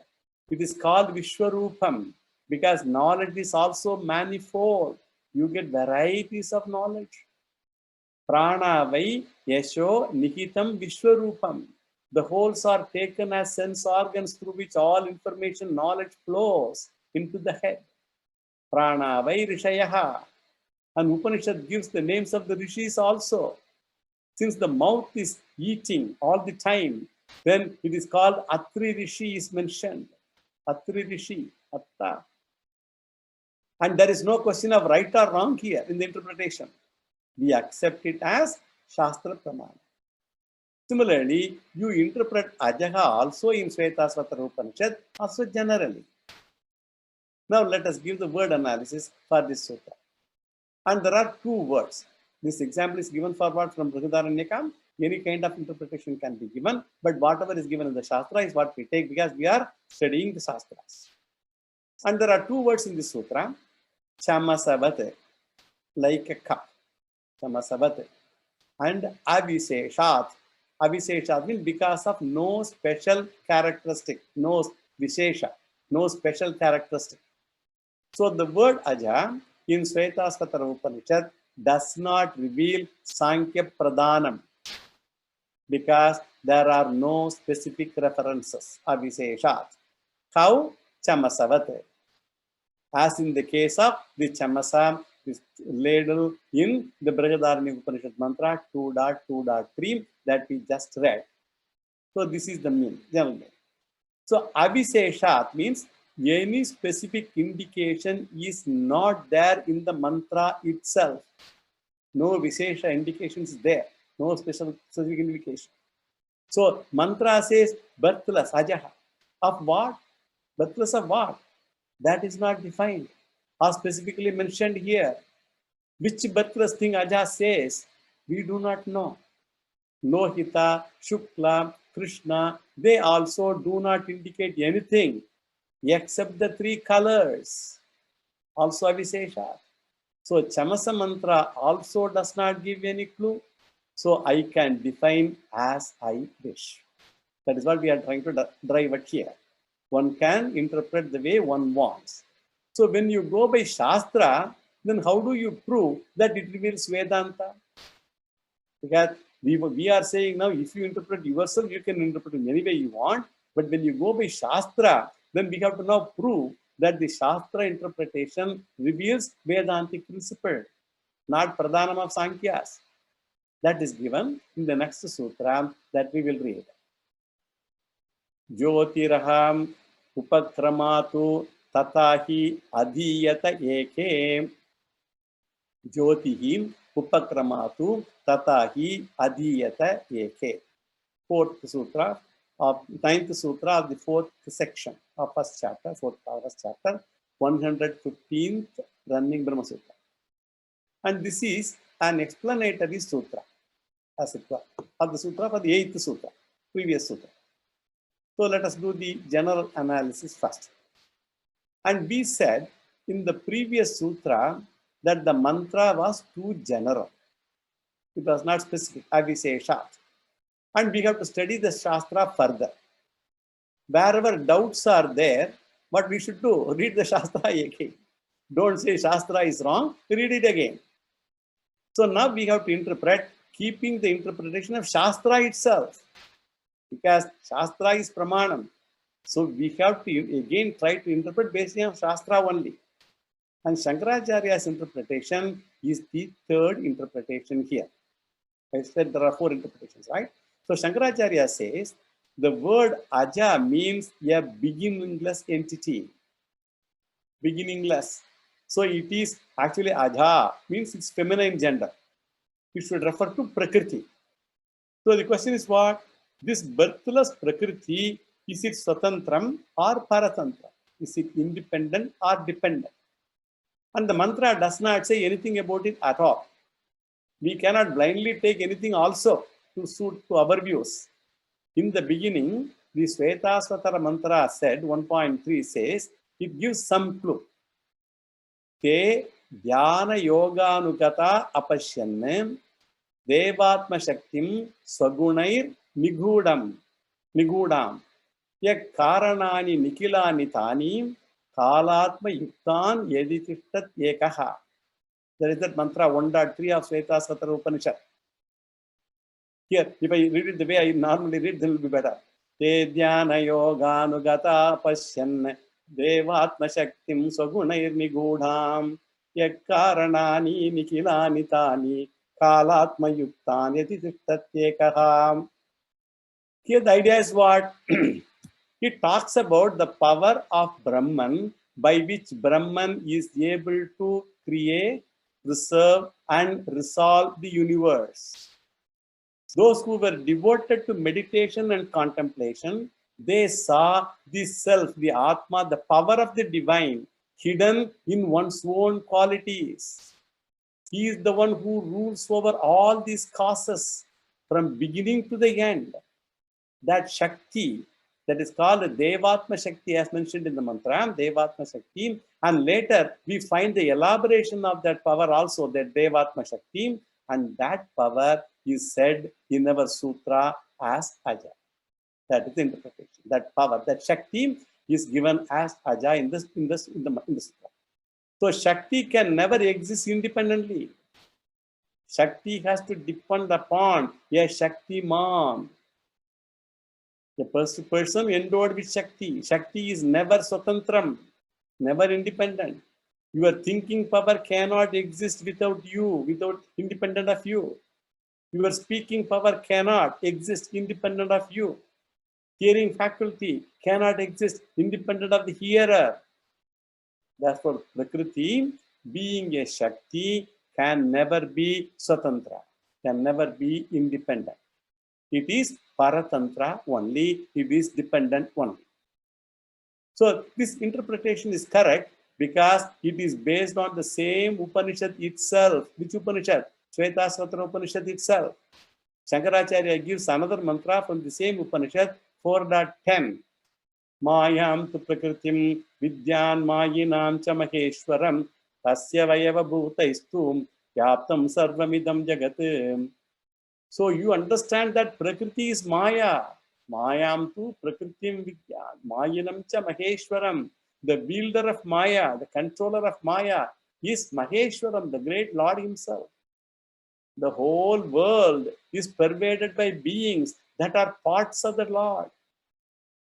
It is called Vishwarupam because knowledge is also manifold. You get varieties of knowledge. Prana vai yesho nihitam Vishwarupam. The wholes are taken as sense organs through which all information, knowledge flows into the head. Prana vai rishayaha. And Upanishad gives the names of the rishis also. Since the mouth is eating all the time, then it is called Atri Rishi is mentioned. Atri Rishi, Atta. And there is no question of right or wrong here in the interpretation. We accept it as Shastra Pramana. Similarly, you interpret Ajaha also in Svetasvatara Upanishad, also generally. Now let us give the word analysis for this sutra. And there are two words. This example is given for what from Brihadaranyaka. Any kind of interpretation can be given, but whatever is given in the Shastra is what we take because we are studying the Shastras. And there are two words in this sutra, Chamasavat, like a cup, Chamasavat, and Aviseshat. Aviseshat means because of no special characteristic, no Vishesha, no special characteristic. So the word Aja in Svetasvatara Upanishad does not reveal Sankhya Pradhanam because there are no specific references, Aviseshat. How? Chamasavat. As in the case of the Chamasa, this ladle in the Brihadaranyaka Upanishad mantra 2.2.3 that we just read. So this is the mean, general meaning. So Aviseshat means any specific indication is not there in the mantra itself. No Vishesha indication is there. No specific indication. So mantra says birthless, Ajaha. Of what? Birthless of what? That is not defined or specifically mentioned here. Which birthless thing Aja says, we do not know. Lohita, Shukla, Krishna, they also do not indicate anything except the three colors. Also Avisesha. So Chamasa mantra also does not give any clue. So I can define as I wish. That is what we are trying to drive at here. One can interpret the way one wants. So when you go by Shastra, then how do you prove that it reveals Vedanta? Because we are saying now, if you interpret yourself, you can interpret in any way you want. But when you go by Shastra, then we have to now prove that the Shastra interpretation reveals Vedantic principle, not Pradhanam of Sankhya's. That is given in the next sutra that we will read. Jyotiraham upakramatu tatahi adhiyata eke. Jyotihi upakramatu tatahi adhiyata eke. Fourth sutra of ninth sutra of the fourth section of first chapter, first chapter, 115th running Brahma Sutra. And this is an explanatory sutra, as it were, of the sutra for the 8th sutra, previous sutra. So let us do the general analysis first. And we said in the previous sutra that the mantra was too general. It was not specific, Aviseshat. And we have to study the Shastra further. Wherever doubts are there, what we should do? Read the Shastra again. Don't say Shastra is wrong, read it again. So now we have to interpret, keeping the interpretation of Shastra itself. Because Shastra is Pramanam. So we have to again try to interpret based on Shastra only. And Shankaracharya's interpretation is the third interpretation here. I said there are 4 interpretations, right? So Shankaracharya says the word Aja means a beginningless entity. Beginningless. So it is actually Aja, means it's feminine gender. It should refer to Prakriti. So the question is what? This birthless Prakriti, is it Swatantram or Paratantram? Is it independent or dependent? And the mantra does not say anything about it at all. We cannot blindly take anything also to suit to our views. In the beginning, the Svetasvatara mantra said, 1.3 says, it gives some clue. Te dhyana yoganugata apashyanne devatma shaktim swagunair nigudam. Yak karanani nikilani tani kalatma yuktan yeditishtat ekaha. There is that mantra 1.3 of Svetasvatara Upanishad. Here, if I read it the way I normally read, then it will be better. Te dhyana yoganugata pasyan devatma shaktim swagunair nigudam yak karanani nikilani tani kalatma yuktan yeditishtat ekaha. Here the idea is what? It talks about the power of Brahman by which Brahman is able to create, preserve and resolve the universe. Those who were devoted to meditation and contemplation, they saw the self, the Atma, the power of the divine hidden in one's own qualities. He is the one who rules over all these causes from beginning to the end. That Shakti, that is called Devatma Shakti, as mentioned in the mantra, Devatma Shakti. And later we find the elaboration of that power also, that Devatma Shakti. And that power is said in our sutra as Aja. That is the interpretation. That power, that Shakti is given as Aja in the sutra. So Shakti can never exist independently. Shakti has to depend upon a Shaktiman. The person endowed with Shakti. Shakti is never Swatantram, never independent. Your thinking power cannot exist without you, without independent of you. Your speaking power cannot exist independent of you. Hearing faculty cannot exist independent of the hearer. Therefore, Prakriti, being a Shakti, can never be Swatantra, can never be independent. It is Paratantra only, it is dependent only. So this interpretation is correct because it is based on the same Upanishad itself. Which Upanishad? Shvetasvatara Upanishad itself. Shankaracharya gives another mantra from the same Upanishad, 4.10. Mayam tu prakritim vidyan mayinam cha maheshwaram tasya vayava bhutaistum yaptam sarvamidam jagat. So you understand that Prakriti is Maya. Mayam tu Prakritim Vidya. Mayinam cha Maheshwaram. The wielder of Maya, the controller of Maya is Maheshwaram, the great Lord himself. The whole world is pervaded by beings that are parts of the Lord.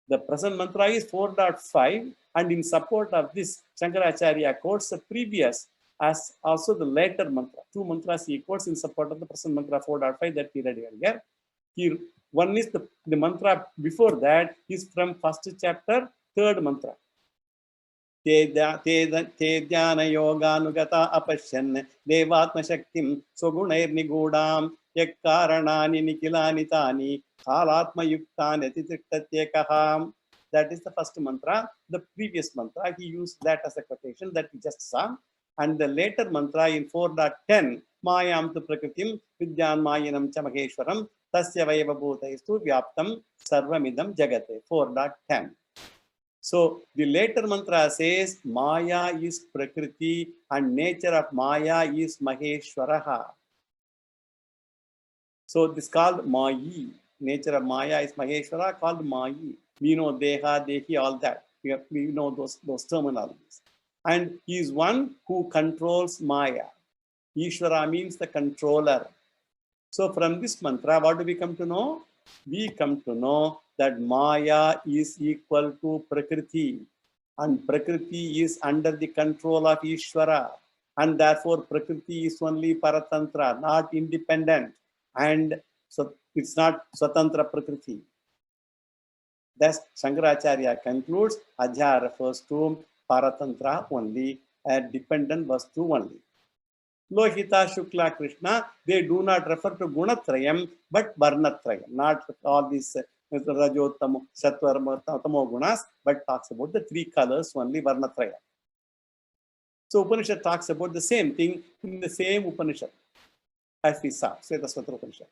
The present mantra is 4.5, and in support of this, Shankaracharya quotes the previous as also the later mantra. Two mantras he quotes in support of the present mantra 4.5 that we read earlier. Here, one is the mantra before that is from first chapter, third mantra. Te dhyana yoganugata apashyan devatma shaktim sogunair nigudam yakkaranani nikilani tani kalatma yuktani atitrittatyekaham. That is the first mantra. The previous mantra, he used that as a quotation that we just saw. And the later mantra in 4.10, Mayam tu prakritim vidyan mayinam cha maheshwaram tasya vayava bhutaistu vyaptam sarvamidam jagate. 4.10. So the later mantra says Maya is Prakriti and nature of Maya is Maheshwaraha. So this is called Mayi. Nature of Maya is Maheshwara, called Mayi. We know Deha, Dehi, all that. We know those terminologies. And he is one who controls Maya. Ishvara means the controller. So from this mantra, what do we come to know? We come to know that Maya is equal to Prakriti, and Prakriti is under the control of Ishvara, and therefore Prakriti is only Paratantra, not independent, and so it's not Swatantra Prakriti. Thus Shankaracharya concludes Aja refers to Paratantra only, a dependent Vastu only. Lohita, Shukla, Krishna, they do not refer to Gunatrayam, but Varnatrayam, not all these Rajotamo, Sattva, Tamo Gunas, but talks about the three colors, only Varnatrayam. So Upanishad talks about the same thing in the same Upanishad, as we saw, Svetasvatara Upanishad.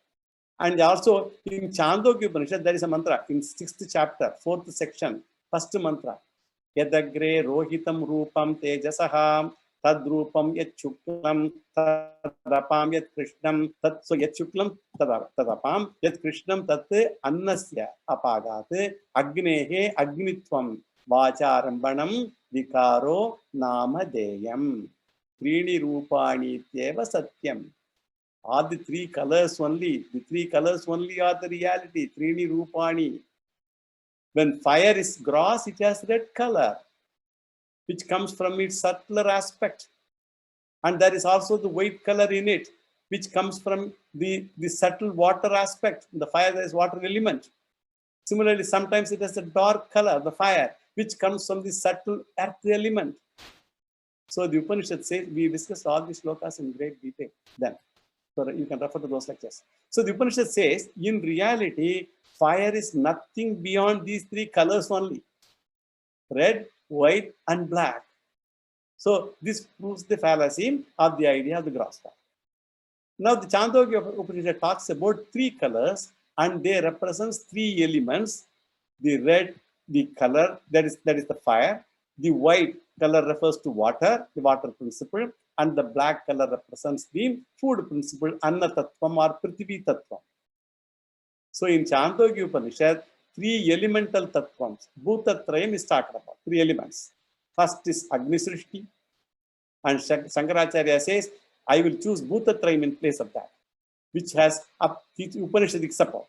And also in Chandogya Upanishad, there is a mantra in 6th chapter, 4th section, first mantra. Yadagre rohitam rupam tejasaham tadrupam yat shuklam tadapam yat krishnam tat. So yat shuklam tadapam yat krishnam tat annasya apagat agnehe agnitvam vacharambanam vikaro namadeyam trini rupani tyeva satyam. All the three colors only, the three colors only are the reality, trini rupani. When fire is gross, it has red color, which comes from its subtler aspect. And there is also the white color in it, which comes from the subtle water aspect. In the fire, there is water element. Similarly, sometimes it has a dark color, the fire, which comes from the subtle earth element. So the Upanishad says, we discussed all these shlokas in great detail then. So you can refer to those lectures. So the Upanishad says, in reality, fire is nothing beyond these three colors only: red, white, and black. So this proves the fallacy of the idea of the gross fire. Now the Chandogya Upanishad talks about three colors, and they represent three elements: the red, the color, that is the fire; the white color refers to water, the water principle; and the black color represents the food principle, Anna Tattvam or Prithvi Tattvam. So in Chandogya Upanishad, three elemental tattvams, Bhutatrayam, is talked about, three elements. First is Agni Srishti, and Shankaracharya says, I will choose Bhutatrayam in place of that, which has Upanishadic support.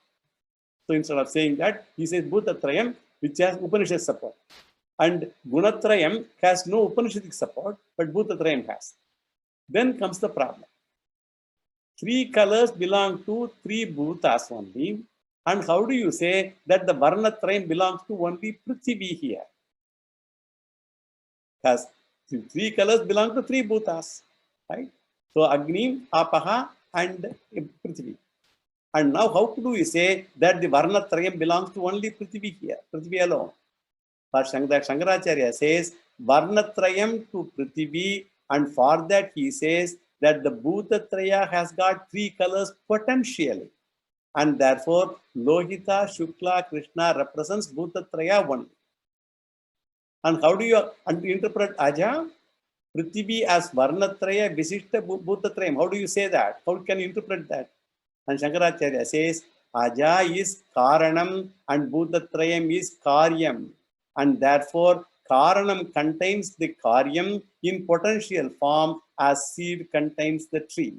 So instead of saying that, he says Bhutatrayam, which has Upanishad support. And Gunatrayam has no Upanishadic support, but Bhutatrayam has. Then comes the problem. Three colors belong to three bhutas only. And how do you say that the Varnatrayam belongs to only Prithvi here? Because three colors belong to three bhutas, right? So Agni, Apaha, and Prithvi. And now how do we say that the Varnatrayam belongs to only Prithvi here, Prithvi alone? For Shankaracharya says Varnatrayam to Prithvi, and for that he says that the Bhutatraya has got three colors potentially. And therefore, Lohita, Shukla, Krishna represents Bhutatraya only. And how do you interpret Aja? Prithvi as Varnatraya, Visishta, Bhutatrayam. How do you say that? How can you interpret that? And Shankaracharya says, Aja is Karanam and Bhutatrayam is Karyam. And therefore, Karanam contains the Karyam in potential form as seed contains the tree.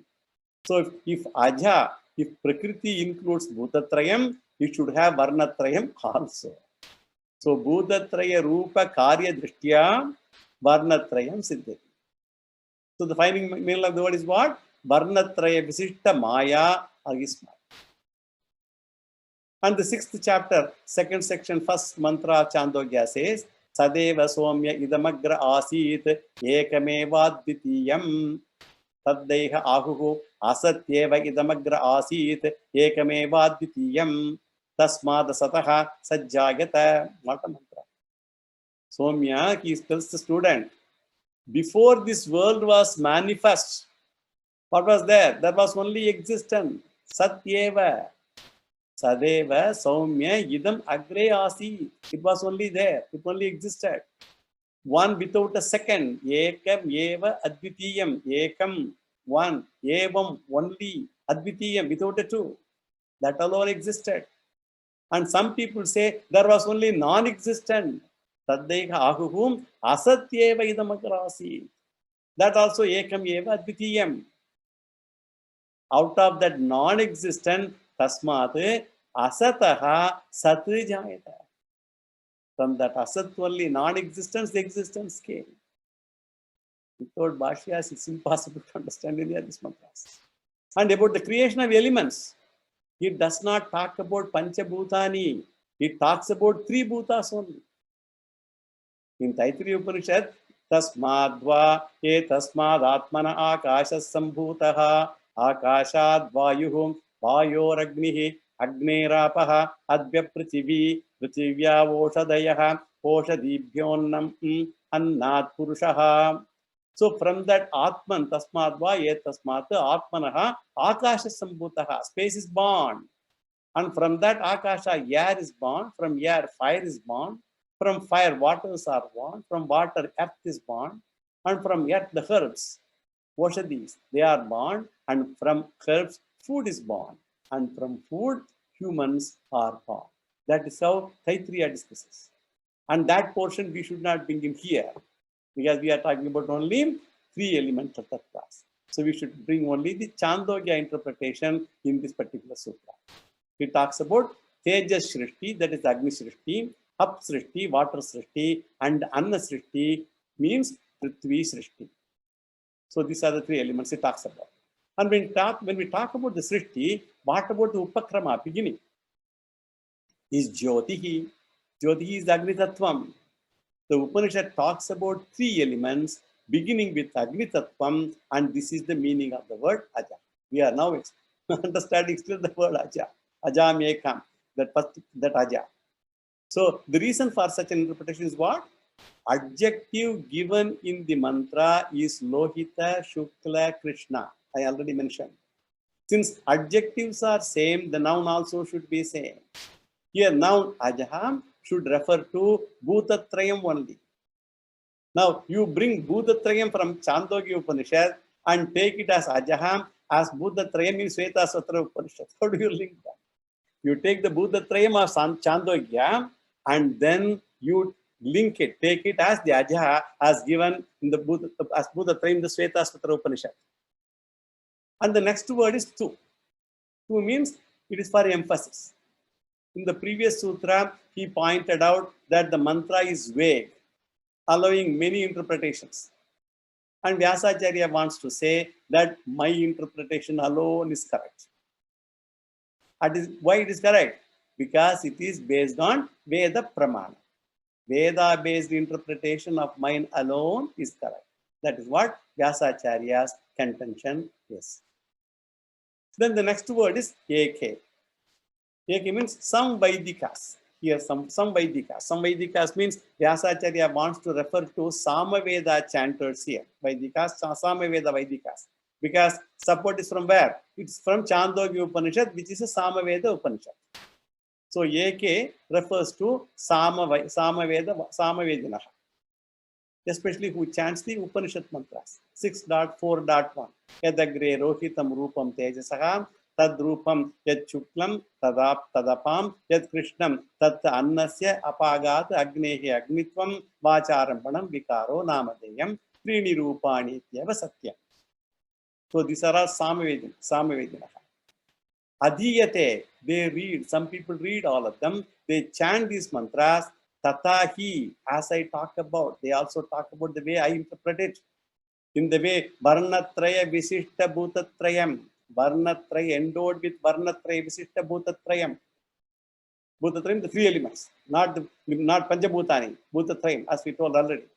So if Aja, if Prakriti includes Bhutatrayam, it should have Varnatrayam also. So Bhutatraya Rupa Karya Drishtya Varnatrayam Siddhati. So the final meaning of the word is what? Varnatraya Visishta Maya Agisma. And the 6th chapter, 2nd section, 1st mantra of Chandogya says, Sadeva Somya Idamagra Asit Ekameva Dvitiyam Taddeha Ahuhu Asatyeva Idamagra Asit Ekameva Dvitiyam Tasmad Sataha Sajjagata. What a mantra. Somya, he tells the student, before this world was manifest, what was there? There was only existence. Satyeva. Sadeva, Saumya, Idam, Agre, Asi. It was only there. It only existed. One without a second. Ekam, Eva, Advitiyam. Ekam, one. Evam, only. Advitiyam, without a two. That alone existed. And some people say there was only non-existent. Taddeha ahuhum asatyeva idam agrasi. That also Ekam, Eva, Advitiyam. Out of that non-existent, Tasmat asataha sat jayata. From that asat only non-existence, the existence came. Without Bhashyas, it's impossible to understand any of these mantras. And about the creation of elements, it does not talk about Panchabhutani. It talks about three bhutas only. In Taittiriya Upanishad, Tasmadva tasmad atmana akashas sambhutaha akashad vayuhum vayoragnihi agnerapah advya prithvi prithivya oshadayah oshadibhyonnam annat purushaha. So from that Atman, Tasmadva tasmat atmanaha akashas sambhutaha, space is born. And from that Akasha, air is born. From air, fire is born. From fire, waters are born. From water, earth is born. And from earth, the herbs, Oshadis, they are born. And from herbs, food is born. And from food, humans are born. That is how Taittiriya discusses. And that portion we should not bring in here, because we are talking about only three elemental tattvas. So we should bring only the Chandogya interpretation in this particular sutra. It talks about Tejas Srishti, that is Agni Srishti, Ap Srishti, Water Srishti, and Anna Srishti means Prithvi Srishti. So these are the three elements it talks about. And when we talk about the Srishti, what about the Upakrama, beginning? Is Jyotihi. Jyotihi is Agni Tattvam. The Upanishad talks about three elements, beginning with Agni Tattvam, and this is the meaning of the word Aja. We are now understanding still the word Aja. Ajam Ekam, that Aja. So the reason for such an interpretation is what? Adjective given in the mantra is Lohita, Shukla, Krishna. I already mentioned. Since adjectives are same, the noun also should be same. Here noun Ajaham should refer to Bhutatrayam only. Now you bring Bhutatrayam from Chandogya Upanishad and take it as Ajaham, as Bhutatrayam in Svetasvatra Upanishad. How do you link that? You take the Bhutatrayam of Chandogya and then you link it, take it as the Ajaha as given in the Bhutatrayam in the Svetasvatra Upanishad. And the next word is Tu. Tu means it is for emphasis. In the previous sutra, he pointed out that the mantra is vague, allowing many interpretations. And Vyasacharya wants to say that my interpretation alone is correct. Why it is correct? Because it is based on Veda Pramana. Veda-based interpretation of mine alone is correct. That is what Vyasacharya's contention is. Then the next word is Eke. Eke means some Vaidikas. Here some Vaidikas. Some Vaidikas means Vyasacharya wants to refer to Samaveda chanters here. Vaidikas, Samaveda Vaidikas. Because support is from where? It's from Chandogya Upanishad, which is a Samaveda Upanishad. So Eke refers to Samavedinaha, especially who chants the Upanishad mantras. 6.4.1. Yadagre rohitam rupam tejasaham tad rupam yad chuklam tadapam yad krishnam tat annasya apagat agnehi agnitvam vacharampanam vikaro namadeyam trini rupani ityeva satyam. So these are all Samavedinaha. Adhiyate, they read, some people read all of them, they chant these mantras, tatahi, as I talk about, they also talk about the way I interpret it. In the way, Varnatraya Visishta Bhutatrayam, Varnatraya endowed with Varnatraya Visishta Bhutatrayam. Bhutatrayam, the three elements, not Panchabhutani, Bhutatrayam, as we told already.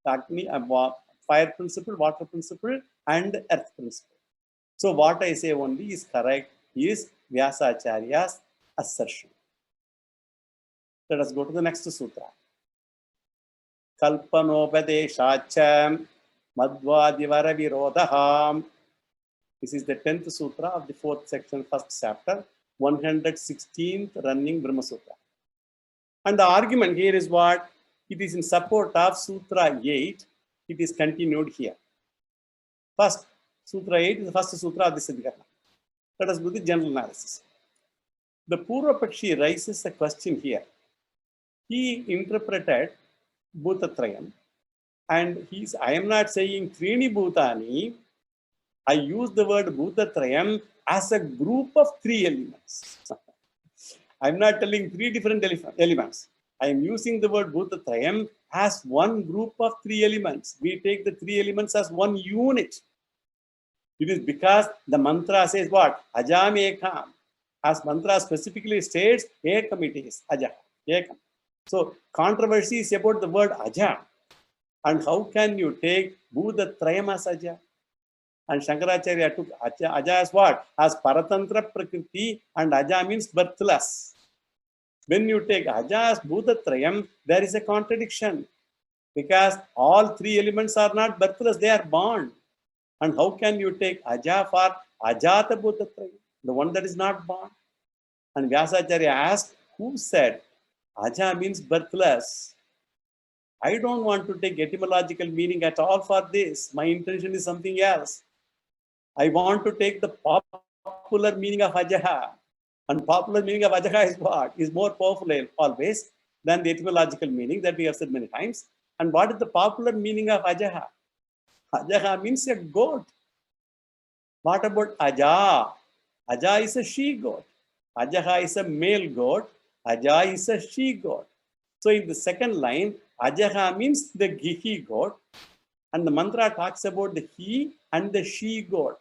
Agni, fire principle, water principle, and earth principle. So what I say only is correct, is Vyasacharya's assertion. Let us go to the next sutra. Kalpanopadeshacham Madhvadivara Virodaham. This is the 10th sutra of the 4th section, 1st chapter, 116th running Brahma Sutra. And the argument here is what? It is in support of Sutra 8. It is continued here. First, Sutra 8 is the first sutra of the Siddhikarma. Let us do the general analysis. The Purvapakshi raises a question here. He interpreted Bhutatrayam and I am not saying Trini Bhutani. I use the word Bhutatrayam as a group of three elements. I am not telling three different elements. I am using the word Bhutatrayam as one group of three elements. We take the three elements as one unit. It is because the mantra says what? Ajam Ekam. As mantra specifically states, Ekam it is. Aja. Ekam. So controversy is about the word Aja. And how can you take Bhutatrayam as Aja? And Shankaracharya took Aja as what? As Paratantra Prakriti, and Aja means birthless. When you take Aja as Bhutatrayam, there is a contradiction. Because all three elements are not birthless, they are born. And how can you take Aja for Ajata Bhutatrayam, the one that is not born? And Vyasacharya asked, who said Aja means birthless? I don't want to take etymological meaning at all for this. My intention is something else. I want to take the popular meaning of Ajaha. And popular meaning of Ajaha is what? Is more powerful always than the etymological meaning that we have said many times. And what is the popular meaning of Ajaha? Ajaha means a goat. What about Aja? Aja is a she goat. Ajaha is a male goat. Aja is a she goat. So in the second line, Ajaha means the he goat. And the mantra talks about the he and the she goat.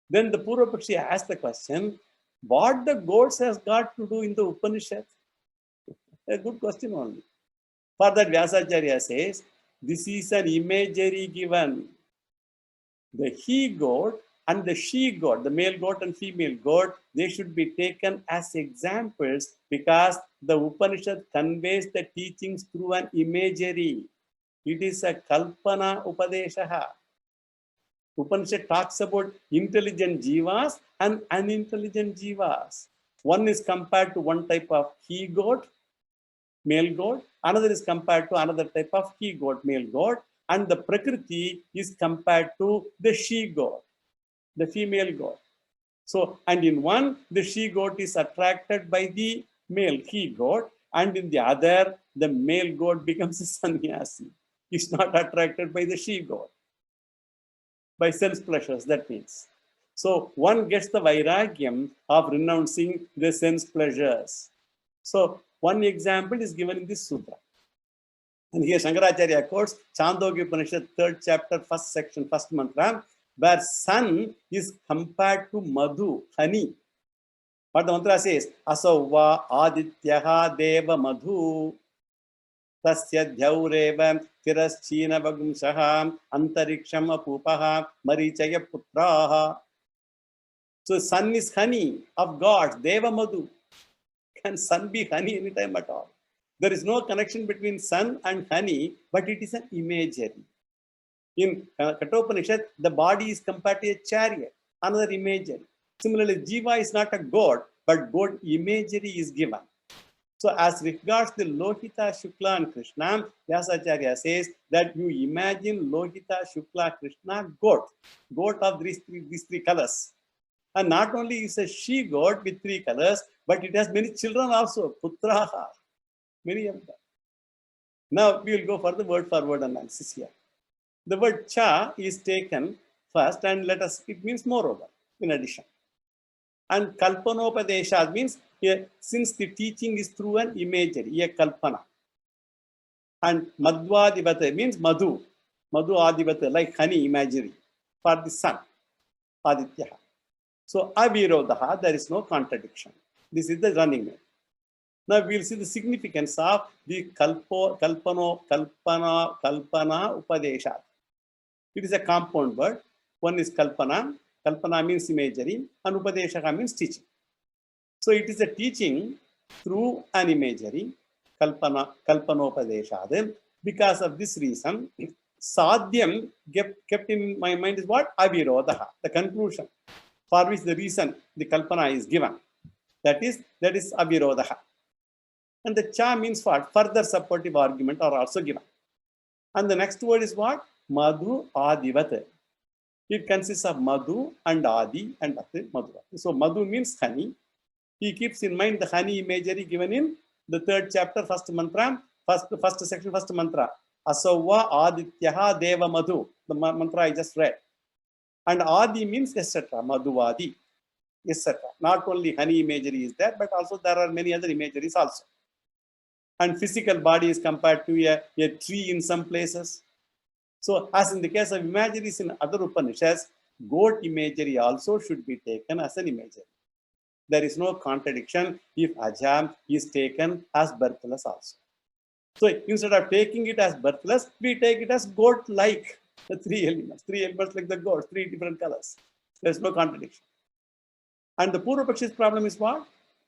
Then the Purvapakshi asked the question, what the goats has got to do in the Upanishad? A good question only. For that Vyasacharya says, this is an imagery given. The he goat and the she goat, the male goat and female goat, they should be taken as examples because the Upanishad conveys the teachings through an imagery. It is a Kalpana Upadeshaha. Upanishad talks about intelligent jivas and unintelligent jivas. One is compared to one type of he goat, male goat. Another is compared to another type of he goat, male goat. And the Prakriti is compared to the she goat, the female goat. So, and in one, the she goat is attracted by the male he goat, and in the other, the male goat becomes a sannyasi. He's not attracted by the she goat, by sense pleasures, that means. So, one gets the vairagyam of renouncing the sense pleasures. So, one example is given in this sutra. And here Shankaracharya quotes Chandogya Upanishad, 3rd chapter, 1st section, 1st mantra, where sun is compared to madhu, honey. What the mantra says, Asavva adityaha deva madhu tasya dhyaurevam tiraschina vagumsaha antariksham apupaha marichaya putraha. So sun is honey of gods, deva madhu. Can sun be honey anytime at all? There is no connection between sun and honey, but it is an imagery. In Kathopanishad, the body is compared to a chariot, another imagery. Similarly, Jiva is not a god, but god imagery is given. So as regards the Lohita, Shukla and Krishna, Vyasacharya says that you imagine Lohita, Shukla, Krishna, goat of these three colors. And not only is a she goat with 3 colors, but it has many children also, putraha, many of them. Now we will go for the word for word analysis here. The word cha is taken first and it means moreover, in addition. And kalpanopadesha means here, since the teaching is through an imagery, a kalpana. And madhvadivata means madhu adivata, like honey imagery for the sun, adityaha. So avirodaha, there is no contradiction. This is the running mate. Now we will see the significance of the kalpana upadesha. It is a compound word. One is kalpana. Kalpana means imagery, and upadesha means teaching. So it is a teaching through an imagery, kalpanopadesha. Because of this reason, sadhyam kept in my mind is what? Avirodaha, the conclusion, for which the reason the kalpana is given. That is avirodaha. And the cha means what? Further supportive argument are also given. And the next word is what? Madhu adivat. It consists of madhu and adi and madhu. So madhu means honey. He keeps in mind the honey imagery given in the 3rd chapter, 1st mantra, first section, 1st mantra. Asavva adityaha deva madhu. The mantra I just read. And adi means etc. Madhu adi, etc. Not only honey imagery is there, but also there are many other imageries also. And physical body is compared to a tree in some places. So as in the case of imageries in other Upanishads, goat imagery also should be taken as an imagery. There is no contradiction if Aja is taken as birthless also. So instead of taking it as birthless, we take it as goat-like. The 3 elements like the goat, 3 different colors. There is no contradiction. And the Purva Pakshi's problem is what?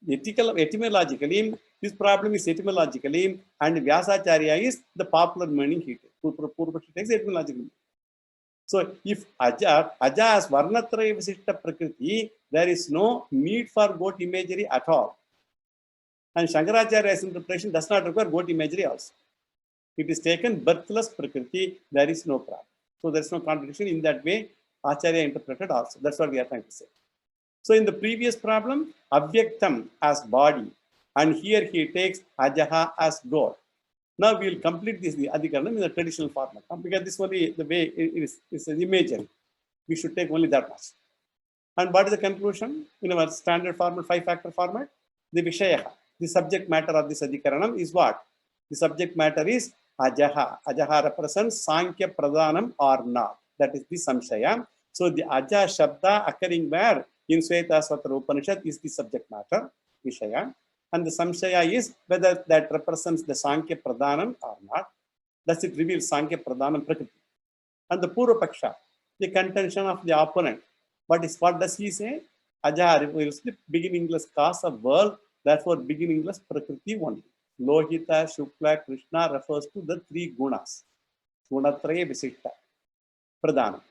Etymologically, this problem is etymologically, and Vyasacharya is the popular meaning he takes. Purva Pakshi takes etymologically. So if Aja as Varnatraya Visishta Prakriti, there is no need for goat imagery at all. And Shankaracharya's interpretation does not require goat imagery also. It is taken birthless Prakriti, there is no problem. So there is no contradiction in that way. Acharya interpreted also. That's what we are trying to say. So in the previous problem, Avyaktam as body, and here he takes Ajaha as God. Now we will complete this Adhikaranam in the traditional format, because this only the way it is an imagery. We should take only that much. And what is the conclusion? In our standard format, 5-factor format, the Vishayaha, the subject matter of this Adhikaranam is what? The subject matter is Ajaha. Ajaha represents Sankhya Pradhanam or not. That is the Samshaya. So the Aja Shabda occurring where? In Svetasvatara Upanishad is the subject matter, Vishaya. And the Samshaya is whether that represents the Sankhya Pradhanam or not. Thus it reveals Sankhya Pradhanam Prakriti. And the Purva Paksha, the contention of the opponent, What does he say? Aja reveals the beginningless cause of world, therefore beginningless Prakriti only. Lohita, Shukla, Krishna refers to the three gunas. Gunatraya Visishta, Pradhanam.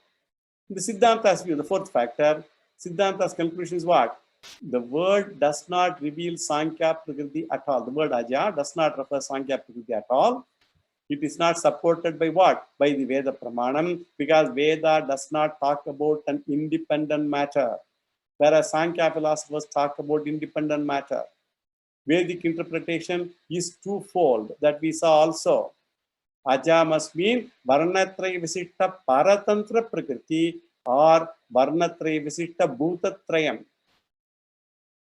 The Siddhanta's view, the fourth factor, Siddhanta's conclusion is what? The word does not reveal Sankhya Prakriti at all. The word Aja does not refer Sankhya Prakriti at all. It is not supported by what? By the Veda Pramanam, because Veda does not talk about an independent matter, whereas Sankhya philosophers talk about independent matter. Vedic interpretation is twofold that we saw also. Aja must mean Varnatraya Visishta Paratantra Prakriti or Varnatraya Visishta Bhutatrayam.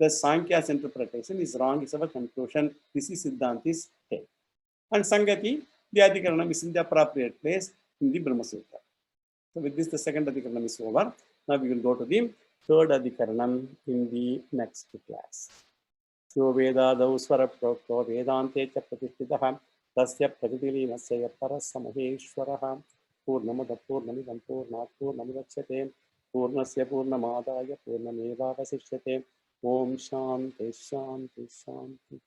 The Sankhya's interpretation is wrong, is our conclusion. This is Siddhanti's take. And Sangati, the Adhikaranam is in the appropriate place in the Brahma Sutra. So with this, the second Adhikaranam is over. Now we will go to the third Adhikaranam in the next class. So Vedadau Swara Prokto Vedante cha Pratishtitaha Tasya Pratilinasya Parasamaheshwaraha Purnamada Purnamidam Purnat Purnamidachyate Purnasya Purnamadaya Purnameva Vasishyate Om Shanti Shanti Shanti.